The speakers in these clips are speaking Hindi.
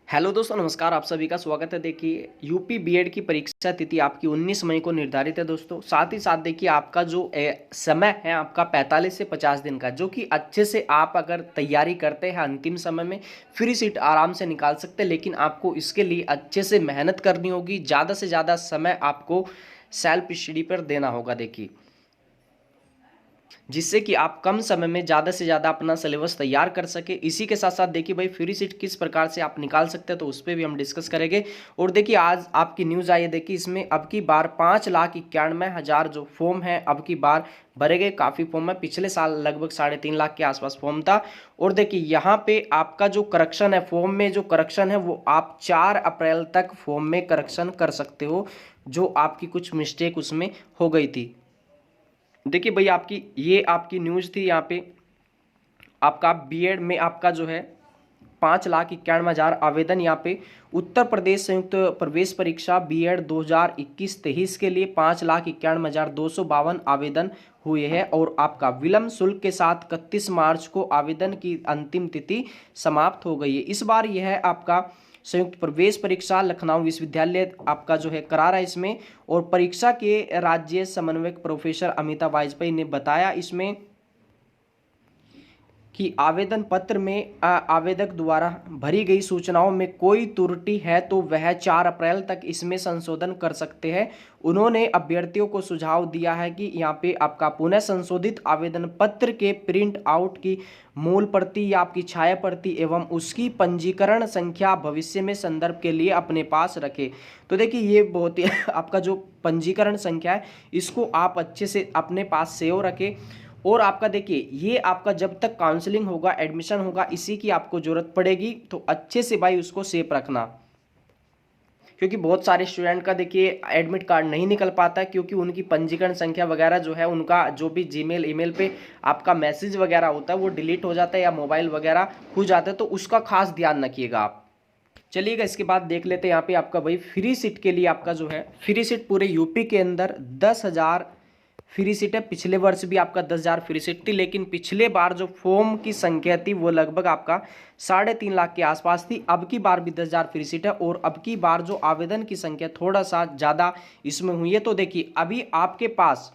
हेलो दोस्तों, नमस्कार। आप सभी का स्वागत है। देखिए, यूपी बीएड की परीक्षा तिथि आपकी 19 मई को निर्धारित है दोस्तों। साथ ही साथ देखिए, आपका जो समय है आपका 45 से 50 दिन का, जो कि अच्छे से आप अगर तैयारी करते हैं अंतिम समय में फ्री सीट आराम से निकाल सकते हैं। लेकिन आपको इसके लिए अच्छे से मेहनत करनी होगी, ज़्यादा से ज़्यादा समय आपको सेल्फ स्टडी पर देना होगा। देखिए, जिससे कि आप कम समय में ज़्यादा से ज़्यादा अपना सिलेबस तैयार कर सके। इसी के साथ साथ देखिए भाई, फ्री सीट किस प्रकार से आप निकाल सकते हैं तो उस पर भी हम डिस्कस करेंगे। और देखिए, आज आपकी न्यूज़ आई है। देखिए, इसमें अब की बार 5,91,000 जो फॉर्म है अब की बार भरे गए। काफ़ी फॉर्म है, पिछले साल लगभग 3.5 लाख के आसपास फॉर्म था। और देखिए, यहाँ पे आपका जो करेक्शन है, फॉर्म में जो करेक्शन है वो आप 4 अप्रैल तक फॉर्म में करेक्शन कर सकते हो, जो आपकी कुछ मिस्टेक उसमें हो गई थी। देखिए भाई, आपकी न्यूज़ थी। यहाँ पे आपका बीएड में आपका जो है 5,91,000 आवेदन। यहाँ पे उत्तर प्रदेश संयुक्त प्रवेश परीक्षा बीएड 2021-23 के लिए 5,91,252 आवेदन हुए हैं। और आपका विलम्ब शुल्क के साथ 31 मार्च को आवेदन की अंतिम तिथि समाप्त हो गई है। इस बार यह है आपका संयुक्त प्रवेश परीक्षा लखनऊ विश्वविद्यालय आपका जो है करा रहा है इसमें। और परीक्षा के राज्य समन्वयक प्रोफेसर अमिता वाजपेयी ने बताया इसमें कि आवेदन पत्र में आवेदक द्वारा भरी गई सूचनाओं में कोई त्रुटि है तो वह 4 अप्रैल तक इसमें संशोधन कर सकते हैं। उन्होंने अभ्यर्थियों को सुझाव दिया है कि यहाँ पे आपका पुनः संशोधित आवेदन पत्र के प्रिंट आउट की मूल प्रति या आपकी छाया प्रति एवं उसकी पंजीकरण संख्या भविष्य में संदर्भ के लिए अपने पास रखें। तो देखिए, ये बहुत ही आपका जो पंजीकरण संख्या है इसको आप अच्छे से अपने पास सेव रखें। और आपका देखिए, ये आपका जब तक काउंसलिंग होगा, एडमिशन होगा, इसी की आपको जरूरत पड़ेगी। तो अच्छे से भाई उसको सेफ रखना, क्योंकि बहुत सारे स्टूडेंट का देखिए एडमिट कार्ड नहीं निकल पाता है, क्योंकि उनकी पंजीकरण संख्या वगैरह जो है, उनका जो भी जीमेल ईमेल पे आपका मैसेज वगैरह होता है वो डिलीट हो जाता है या मोबाइल वगैरह खो जाता है। तो उसका खास ध्यान रखिएगा आप। चलिएगा, इसके बाद देख लेते हैं यहाँ पे आपका भाई फ्री सीट के लिए आपका जो है फ्री सीट पूरे यूपी के अंदर 10,000 फ्री सीट है। पिछले वर्ष भी आपका 10,000 फ्री सीट थी, लेकिन पिछले बार जो फॉर्म की संख्या थी वो लगभग आपका 3.5 लाख के आसपास थी। अब की बार भी 10,000 फ्री सीट है। और अब की बार जो आवेदन की संख्या थोड़ा सा ज़्यादा इसमें हुई है। तो देखिए, अभी आपके पास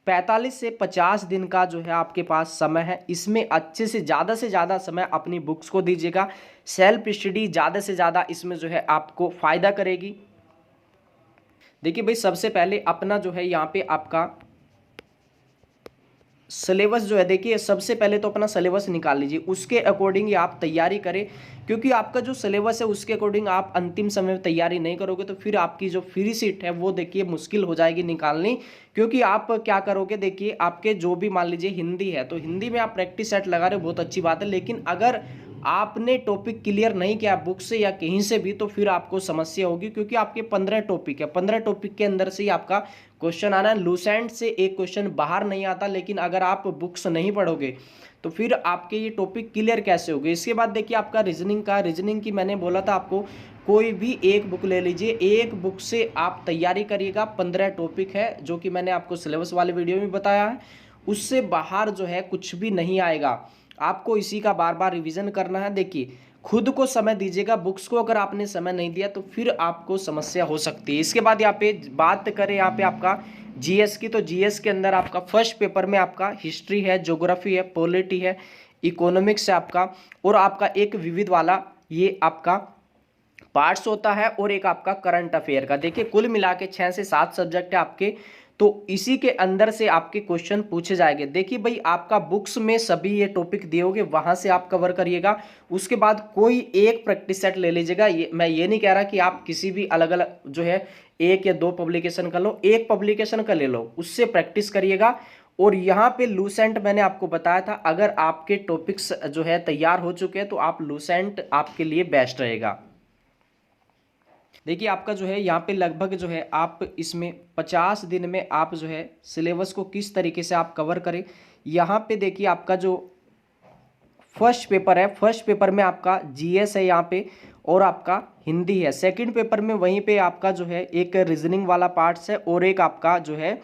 45 से 50 दिन का जो है आपके पास समय है। इसमें अच्छे से ज़्यादा समय अपनी बुक्स को दीजिएगा। सेल्फ स्टडी ज़्यादा से ज़्यादा इसमें जो है आपको फ़ायदा करेगी। देखिए भाई, सबसे पहले अपना जो है यहाँ पे आपका सिलेबस जो है, देखिए सबसे पहले तो अपना सिलेबस निकाल लीजिए, उसके अकॉर्डिंग ही आप तैयारी करें। क्योंकि आपका जो सिलेबस है उसके अकॉर्डिंग आप अंतिम समय में तैयारी नहीं करोगे तो फिर आपकी जो फ्री सीट है वो देखिए मुश्किल हो जाएगी निकालनी। क्योंकि आप क्या करोगे, देखिए आपके जो भी मान लीजिए हिंदी है तो हिंदी में आप प्रैक्टिस सेट लगा रहे हो, बहुत अच्छी बात है। लेकिन अगर आपने टॉपिक क्लियर नहीं किया बुक से या कहीं से भी तो फिर आपको समस्या होगी। क्योंकि आपके 15 टॉपिक है, 15 टॉपिक के अंदर से ही आपका क्वेश्चन आना है। लूसेंट से एक क्वेश्चन बाहर नहीं आता, लेकिन अगर आप बुक्स नहीं पढ़ोगे तो फिर आपके ये टॉपिक क्लियर कैसे होंगे। इसके बाद देखिए आपका रीजनिंग की मैंने बोला था आपको, कोई भी एक बुक ले लीजिए, एक बुक से आप तैयारी करिएगा। 15 टॉपिक है जो कि मैंने आपको सिलेबस वाले वीडियो में बताया है। उससे बाहर जो है कुछ भी नहीं आएगा। आपको इसी का बार बार रिवीजन करना है। देखिए, खुद को समय दीजिएगा, बुक्स को अगर आपने समय नहीं दिया तो फिर आपको समस्या हो सकती है। इसके बाद यहाँ पे बात करें यहाँ पे आपका जीएस की, तो जीएस के अंदर आपका फर्स्ट पेपर में आपका हिस्ट्री है, ज्योग्राफी है, पॉलिटी है, इकोनॉमिक्स है आपका, और आपका एक विविध वाला ये आपका पार्ट्स होता है, और एक आपका करंट अफेयर का। देखिए, कुल मिला के 6 से 7 सब्जेक्ट है आपके। तो इसी के अंदर से आपके क्वेश्चन पूछे जाएंगे। देखिए भाई, आपका बुक्स में सभी ये टॉपिक दिए होंगे, वहां से आप कवर करिएगा। उसके बाद कोई एक प्रैक्टिस सेट ले लीजिएगा। मैं ये नहीं कह रहा कि आप किसी भी अलग अलग जो है 1 या 2 पब्लिकेशन का लो, एक पब्लिकेशन का ले लो, उससे प्रैक्टिस करिएगा। और यहाँ पे लूसेंट मैंने आपको बताया था, अगर आपके टॉपिक्स जो है तैयार हो चुके हैं तो आप लूसेंट आपके लिए बेस्ट रहेगा। देखिए, आपका जो है यहाँ पे लगभग जो है आप इसमें 50 दिन में आप जो है सिलेबस को किस तरीके से आप कवर करें। यहाँ पे देखिए, आपका जो फर्स्ट पेपर है, फर्स्ट पेपर में आपका जीएस है यहाँ पे, और आपका हिंदी है। सेकंड पेपर में वहीं पे आपका जो है एक रीजनिंग वाला पार्ट्स है, और एक आपका जो है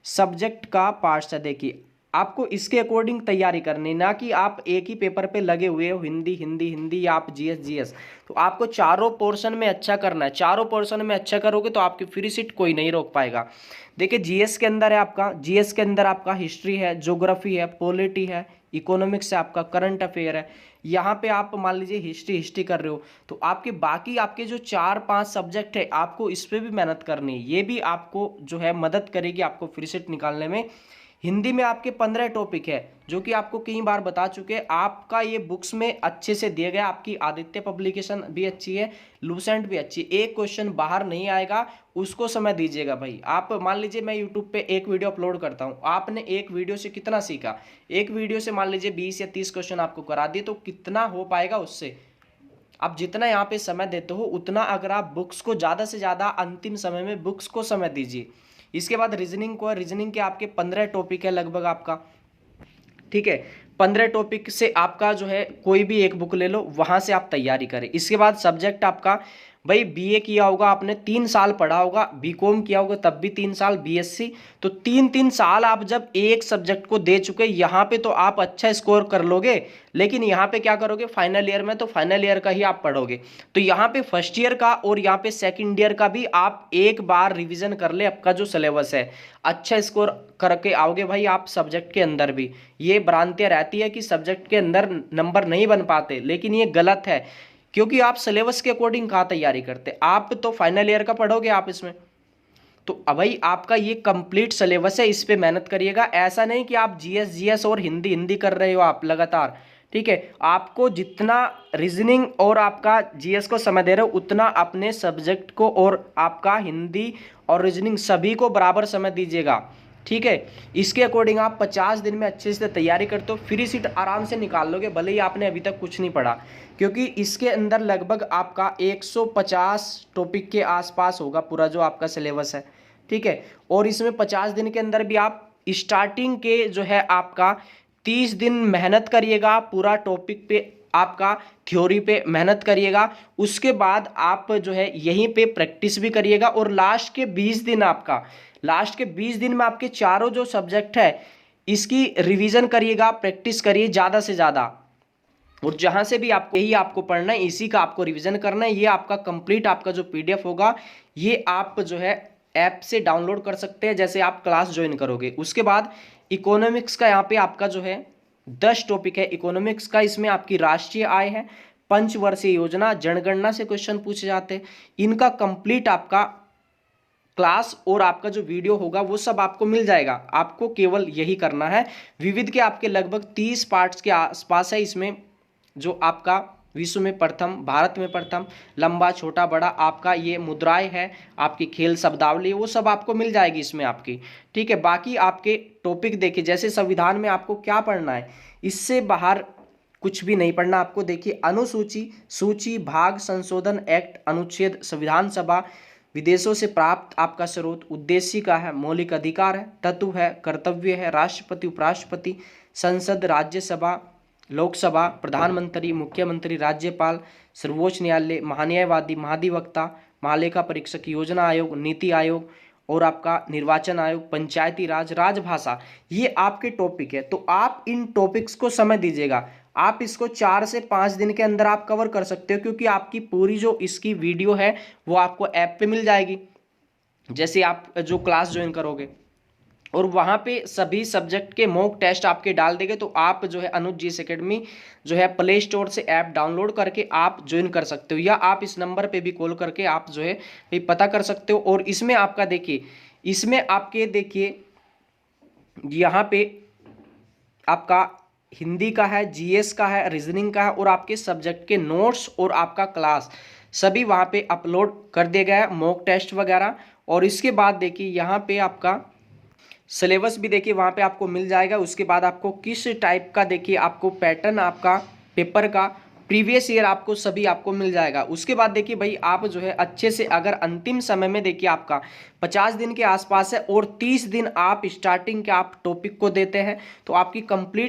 सब्जेक्ट का पार्ट्स है। देखिए, आपको इसके अकॉर्डिंग तैयारी करनी, ना कि आप एक ही पेपर पे लगे हुए हो, हिंदी हिंदी हिंदी या आप जीएस जीएस। तो आपको चारों पोर्शन में अच्छा करना है। चारों पोर्शन में अच्छा करोगे तो आपकी फ्री सीट कोई नहीं रोक पाएगा। देखिए जीएस के अंदर है आपका, जीएस के अंदर आपका हिस्ट्री है, ज्योग्राफी है, पॉलिटी है, इकोनॉमिक्स है, आपका करंट अफेयर है। यहाँ पे आप मान लीजिए हिस्ट्री कर रहे हो तो आपके बाकी आपके जो 4-5 सब्जेक्ट है आपको इस पर भी मेहनत करनी है। ये भी आपको जो है मदद करेगी आपको फ्री सीट निकालने में। हिंदी में आपके 15 टॉपिक है जो कि आपको कई बार बता चुके हैं। आपका ये बुक्स में अच्छे से दिया गया, आपकी आदित्य पब्लिकेशन भी अच्छी है, लूसेंट भी अच्छी है। एक क्वेश्चन बाहर नहीं आएगा, उसको समय दीजिएगा भाई। आप मान लीजिए मैं यूट्यूब पे एक वीडियो अपलोड करता हूँ, आपने एक वीडियो से कितना सीखा, एक वीडियो से मान लीजिए 20 या 30 क्वेश्चन आपको करा दिए, तो कितना हो पाएगा उससे। आप जितना यहाँ पे समय देते हो उतना अगर आप बुक्स को ज़्यादा से ज़्यादा अंतिम समय में बुक्स को समय दीजिए। इसके बाद रीजनिंग को, रीजनिंग के आपके 15 टॉपिक है लगभग आपका, ठीक है। 15 टॉपिक से आपका जो है कोई भी एक बुक ले लो, वहां से आप तैयारी करें। इसके बाद सब्जेक्ट आपका, भाई बीए किया होगा आपने 3 साल पढ़ा होगा, बीकॉम किया होगा तब भी 3 साल, बीएससी, तो 3-3 साल आप जब एक सब्जेक्ट को दे चुके, यहाँ पे तो आप अच्छा स्कोर कर लोगे। लेकिन यहाँ पे क्या करोगे फाइनल ईयर में, तो फाइनल ईयर का ही आप पढ़ोगे। तो यहाँ पे फर्स्ट ईयर का और यहाँ पे सेकंड ईयर का भी आप एक बार रिवीजन कर ले, आपका जो सिलेबस है अच्छा स्कोर करके आओगे भाई आप सब्जेक्ट के अंदर भी। ये भ्रांतियाँ रहती है कि सब्जेक्ट के अंदर नंबर नहीं बन पाते, लेकिन ये गलत है, क्योंकि आप सिलेबस के अकॉर्डिंग कहाँ तैयारी करते। आप तो फाइनल ईयर का पढ़ोगे आप इसमें, तो अब भाई आपका ये कंप्लीट सिलेबस है, इस पे मेहनत करिएगा। ऐसा नहीं कि आप जीएस जीएस और हिंदी हिंदी कर रहे हो आप लगातार, ठीक है। आपको जितना रीजनिंग और आपका जीएस को समय दे रहे हो उतना अपने सब्जेक्ट को और आपका हिंदी और रीजनिंग सभी को बराबर समय दीजिएगा, ठीक है। इसके अकॉर्डिंग आप 50 दिन में अच्छे से तैयारी करते हो, फ्री सीट आराम से निकाल लोगे, भले ही आपने अभी तक कुछ नहीं पढ़ा। क्योंकि इसके अंदर लगभग आपका 150 टॉपिक के आसपास होगा पूरा जो आपका सिलेबस है, ठीक है। और इसमें 50 दिन के अंदर भी आप स्टार्टिंग के जो है आपका 30 दिन मेहनत करिएगा पूरा टॉपिक पे, आपका थ्योरी पे मेहनत करिएगा। उसके बाद आप जो है यहीं पे प्रैक्टिस भी करिएगा। और लास्ट के 20 दिन आपका, लास्ट के 20 दिन में आपके चारों जो सब्जेक्ट है इसकी रिवीजन करिएगा, प्रैक्टिस करिए ज़्यादा से ज़्यादा। और जहां से भी आपको यही आपको पढ़ना है, इसी का आपको रिवीजन करना है। ये आपका कंप्लीट आपका जो पीडीएफ होगा ये आप जो है ऐप से डाउनलोड कर सकते हैं जैसे आप क्लास ज्वाइन करोगे। उसके बाद इकोनॉमिक्स का यहाँ पे आपका जो है 10 टॉपिक है इकोनॉमिक्स का। इसमें आपकी राष्ट्रीय आय है, पंचवर्षीय योजना, जनगणना से क्वेश्चन पूछे जाते हैं। इनका कंप्लीट आपका क्लास और आपका जो वीडियो होगा वो सब आपको मिल जाएगा। आपको केवल यही करना है। विविध के आपके लगभग 30 पार्ट्स के आसपास है। इसमें जो आपका विश्व में प्रथम, भारत में प्रथम, लंबा छोटा बड़ा, आपका ये मुद्राएं है, आपकी खेल शब्दावली, वो सब आपको मिल जाएगी इसमें आपकी, ठीक है। बाकी आपके टॉपिक देखिए, जैसे संविधान में आपको क्या पढ़ना है, इससे बाहर कुछ भी नहीं पढ़ना आपको। देखिए अनुसूची, सूची, भाग, संशोधन, एक्ट, अनुच्छेद, संविधान सभा, विदेशों से प्राप्त आपका स्रोत, उद्देश्य का है, मौलिक अधिकार है, तत्व है, कर्तव्य है, राष्ट्रपति, उपराष्ट्रपति, संसद, राज्यसभा, लोकसभा, प्रधानमंत्री, मुख्यमंत्री, राज्यपाल, सर्वोच्च न्यायालय, महान्यायवादी, महाधिवक्ता, महालेखा परीक्षक, योजना आयोग, नीति आयोग और आपका निर्वाचन आयोग, पंचायती राज, राजभाषा, ये आपके टॉपिक है। तो आप इन टॉपिक्स को समय दीजिएगा। आप इसको 4 से 5 दिन के अंदर आप कवर कर सकते हो, क्योंकि आपकी पूरी जो इसकी वीडियो है वो आपको ऐप पे मिल जाएगी जैसे आप जो क्लास ज्वाइन करोगे। और वहाँ पे सभी सब्जेक्ट के मॉक टेस्ट आपके डाल देंगे। तो आप जो है अनुज जीएस एकेडमी जो है प्ले स्टोर से ऐप डाउनलोड करके आप ज्वाइन कर सकते हो, या आप इस नंबर पे भी कॉल करके आप जो है पता कर सकते हो। और इसमें आपका देखिए, इसमें आपके देखिए यहाँ पे आपका हिंदी का है, जीएस का है, रीजनिंग का है, और आपके सब्जेक्ट के नोट्स और आपका क्लास सभी वहाँ पे अपलोड कर दिया गया है, मॉक टेस्ट वगैरह। और इसके बाद देखिए यहाँ पे आपका सिलेबस भी देखिए वहाँ पे आपको मिल जाएगा। उसके बाद आपको किस टाइप का देखिए आपको पैटर्न आपका पेपर का प्रीवियस ईयर आपको सभी आपको मिल जाएगा। उसके बाद देखिए भाई आप जो है अच्छे से अगर अंतिम समय में देखिए आपका 50 दिन के आसपास है और 30 दिन आप स्टार्टिंग के आप टॉपिक को देते हैं तो आपकी कंप्लीट